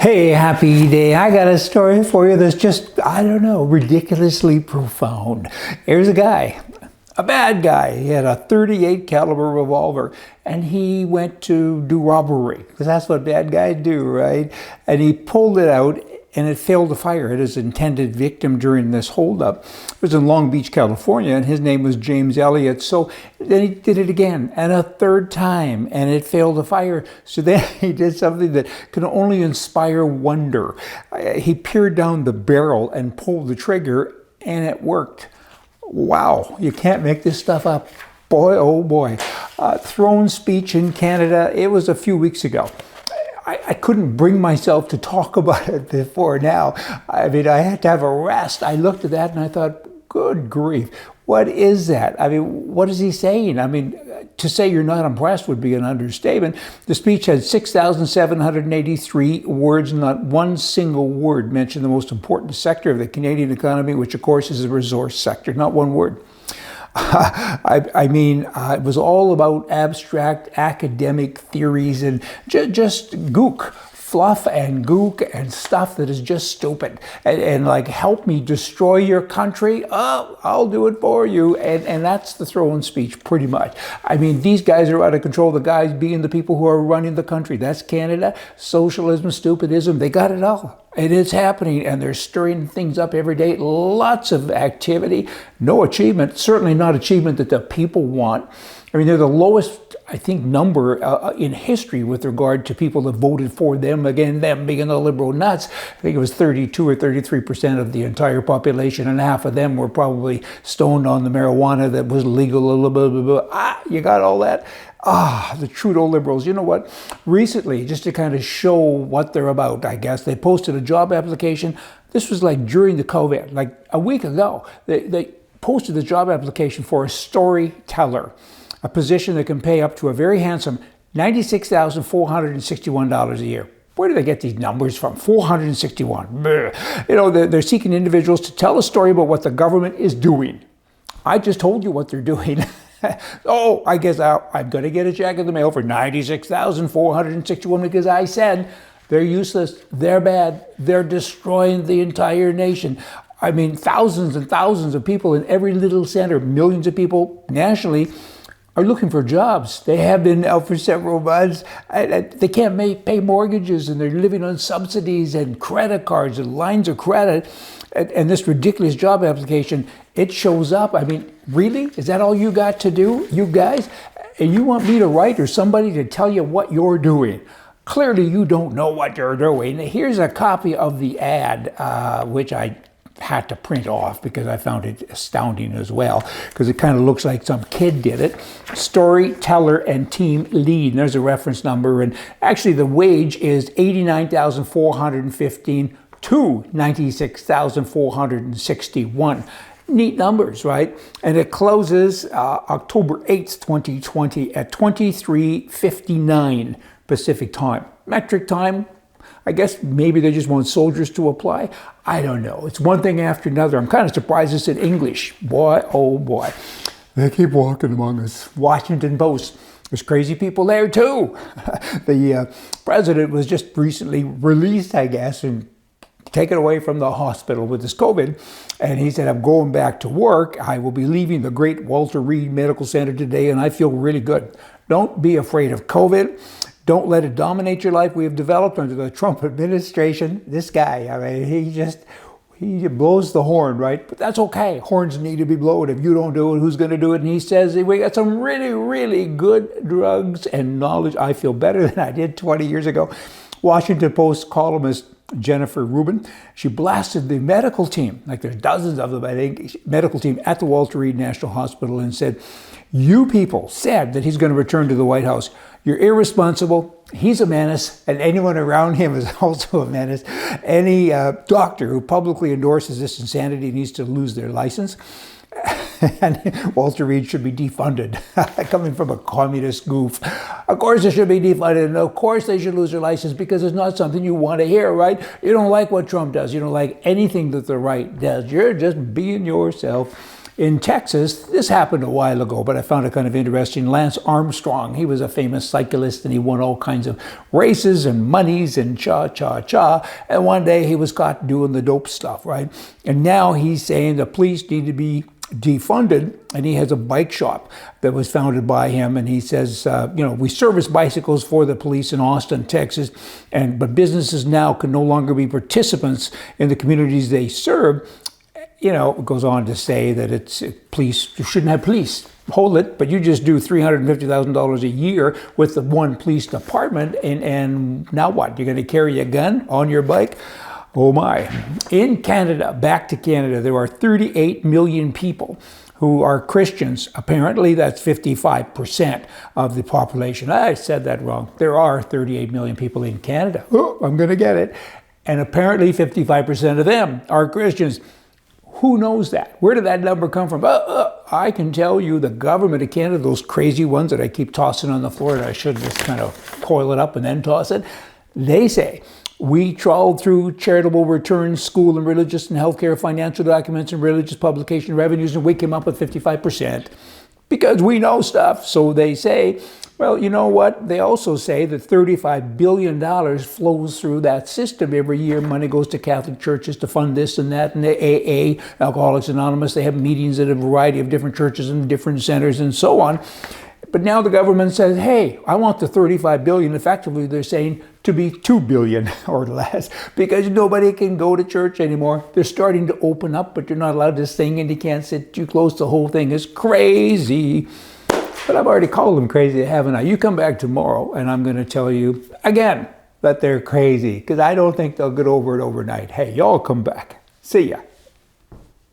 Hey, happy day. I got a story for you that's just, I don't know, ridiculously profound. Here's a guy, a bad guy. He had a .38 caliber revolver and he went to do robbery because that's what bad guys do, right? And he pulled it out and it failed to fire at his intended victim during this holdup. It was in Long Beach, California, and his name was James Elliott. So then he did it again, and a third time, and it failed to fire. So then he did something that can only inspire wonder. He peered down the barrel and pulled the trigger, and it worked. Wow, you can't make this stuff up. Boy, oh boy. Throne speech in Canada, it was a few weeks ago. I couldn't bring myself to talk about it before now. I mean, I had to have a rest. I looked at that and I thought, good grief, what is that? I mean, what is he saying? I mean, to say you're not impressed would be an understatement. The speech had 6,783 words, and not one single word mentioned the most important sector of the Canadian economy, which of course is the resource sector, not one word. It was all about abstract academic theories and just gook, fluff and gook and stuff that is just stupid. And like, help me destroy your country? Oh, I'll do it for you. And that's the throne speech, pretty much. I mean, these guys are out of control. The guys being the people who are running the country. That's Canada. Socialism, stupidism, they got it all. It is happening, and they're stirring things up every day. Lots of activity, no achievement, certainly not achievement that the people want. I mean, they're the lowest, I think, number in history with regard to people that voted for them, again, them being the liberal nuts. I think it was 32 or 33% of the entire population, and half of them were probably stoned on the marijuana that was legal. Blah, blah, blah. You got all that? The Trudeau Liberals. You know what? Recently, just to kind of show what they're about, I guess, they posted a job application. This was like during the COVID, like a week ago. They posted the job application for a storyteller, a position that can pay up to a very handsome $96,461 a year. Where do they get these numbers from? 461. You know, they're seeking individuals to tell a story about what the government is doing. I just told you what they're doing. Oh, I guess I'm going to get a check in the mail for $96,461 because I said they're useless, they're bad, they're destroying the entire nation. I mean, thousands and thousands of people in every little center, millions of people nationally are looking for jobs. They have been out for several months. They can't pay mortgages, and they're living on subsidies and credit cards and lines of credit. And this ridiculous job application, it shows up. I mean, really? Is that all you got to do, you guys? And you want me to write or somebody to tell you what you're doing? Clearly, you don't know what you're doing. Here's a copy of the ad, which I had to print off because I found it astounding as well, because it kind of looks like some kid did it. Storyteller and team lead. And there's a reference number. And actually, the wage is $89,415 to $96,461. Neat numbers, right? And it closes October 8th, 2020 at 23:59 Pacific time. Metric time, I guess maybe they just want soldiers to apply. I don't know. It's one thing after another. I'm kind of surprised it's in English. Boy, oh boy. They keep walking among us. Washington Post. There's crazy people there too. The president was just recently released, I guess, and taken away from the hospital with this COVID. And he said, I'm going back to work. I will be leaving the great Walter Reed Medical Center today, and I feel really good. Don't be afraid of COVID. Don't let it dominate your life. We have developed under the Trump administration. This guy, I mean, he blows the horn, right? But that's okay. Horns need to be blown. If you don't do it, who's going to do it? And he says, we got some really, really good drugs and knowledge. I feel better than I did 20 years ago. Washington Post columnist Jennifer Rubin, she blasted the medical team, like there's dozens of them, I think, medical team at the Walter Reed National Hospital, and said, you people said that he's going to return to the White House. You're irresponsible. He's a menace, and anyone around him is also a menace. Any doctor who publicly endorses this insanity needs to lose their license. And Walter Reed should be defunded, coming from a communist goof. Of course it should be defunded, and of course they should lose their license because it's not something you want to hear, right? You don't like what Trump does. You don't like anything that the right does. You're just being yourself. In Texas, this happened a while ago, but I found it kind of interesting. Lance Armstrong, he was a famous cyclist and he won all kinds of races and monies and cha-cha-cha. And one day he was caught doing the dope stuff, right? And now he's saying the police need to be defunded, and he has a bike shop that was founded by him, and he says, we service bicycles for the police in Austin, Texas, but businesses now can no longer be participants in the communities they serve. It goes on to say that it's police, you shouldn't have police. Hold it, but you just do $350,000 a year with the one police department, and now what? You're going to carry a gun on your bike? Oh my. In Canada, back to Canada, there are 38 million people who are Christians. Apparently, that's 55% of the population. I said that wrong. There are 38 million people in Canada. Oh, I'm going to get it. And apparently, 55% of them are Christians. Who knows that? Where did that number come from? I can tell you the government of Canada, those crazy ones that I keep tossing on the floor, and I should just kind of coil it up and then toss it. They say, we trawled through charitable returns, school and religious and healthcare, financial documents and religious publication revenues, and we came up with 55%. Because we know stuff, so they say. Well, you know what? They also say that $35 billion flows through that system every year. Money goes to Catholic churches to fund this and that, and the AA, Alcoholics Anonymous, they have meetings at a variety of different churches and different centers and so on. But now the government says, hey, I want the $35 billion. Effectively, they're saying to be $2 billion or less because nobody can go to church anymore. They're starting to open up, but you're not allowed to sing and you can't sit too close. The whole thing is crazy. But I've already called them crazy, haven't I? You come back tomorrow and I'm going to tell you again that they're crazy because I don't think they'll get over it overnight. Hey, y'all come back. See ya.